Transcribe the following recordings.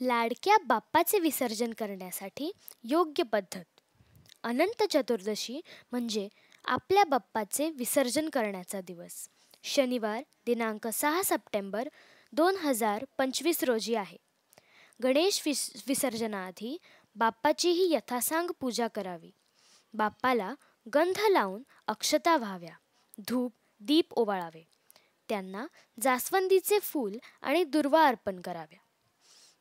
लाडक्या बाप्पाचे विसर्जन करण्यासाठी योग्य पद्धत. अनंत चतुर्दशी म्हणजे आपल्या बाप्पाचे विसर्जन करण्याचा दिवस. शनिवार दिनांक 6 सप्टेंबर 2025 रोजी आहे. गणेश विसर्जनाआधी बाप्पाचीही यथासांग पूजा करावी. बाप्पाला गंध लावून अक्षता व्हाव्या. धूप दीप ओवाळावे. त्यांना जास्वंदीचे फूल आणि दुर्वा अर्पण कराव्या.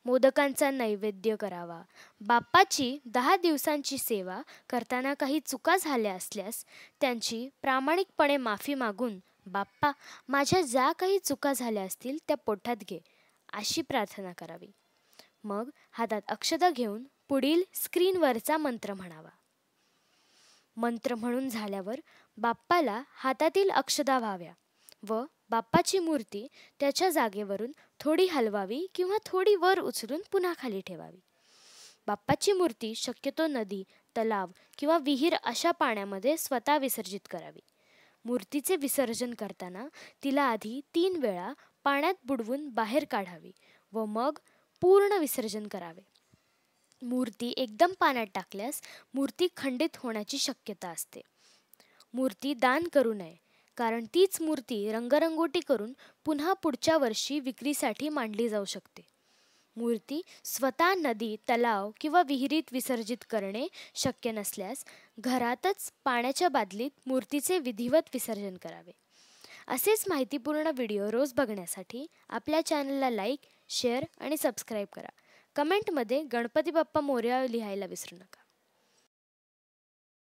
मोदकांचा नैवेद्य करावा. बाप्पाची 10 दिवसांची सेवा करताना काही चुका झाल्या असल्यास त्यांची प्रामाणिकपणे माफी मागून बाप्पा माझ्या ज्या काही चुका झाल्या असतील त्या पोटात घे अशी प्रार्थना करावी. मग हातात अक्षता घेऊन पुढील स्क्रीनवरचा मंत्र म्हणावा. मंत्र म्हणून झाल्यावर बाप्पाला हातातील अक्षता व्हाव्या व बाप्पाची मूर्ती त्याच्या जागेवरून थोडी हलवावी किंवा थोडी वर उचलून पुन्हा खाली ठेवावी. बाप्पाची मूर्ती शक्यतो नदी, तलाव किंवा विहीर अशा पाण्यामध्ये स्वतः विसर्जित करावी. मूर्तीचे विसर्जन करताना तिला आधी 3 वेळा पाण्यात बुडवून बाहेर काढावी व मग पूर्ण विसर्जन करावे. मूर्ती एकदम पाण्यात टाकल्यास मूर्ती खंडित होण्याची शक्यता असते. मूर्ती दान करू नये, कारण तीच मूर्ती रंगरंगोटी करून पुन्हा पुढच्या वर्षी विक्रीसाठी मांडली जाऊ शकते. मूर्ती स्वतः नदी, तलाव किंवा विहिरीत विसर्जित करणे शक्य नसल्यास घरातच पाण्याच्या बादलीत मूर्तीचे विधिवत विसर्जन करावे. असेच माहितीपूर्ण व्हिडिओ रोज बघण्यासाठी आपल्या चॅनलला लाईक, शेअर आणि सबस्क्राईब करा. कमेंटमध्ये गणपती बाप्पा मोरया लिहायला विसरू नका.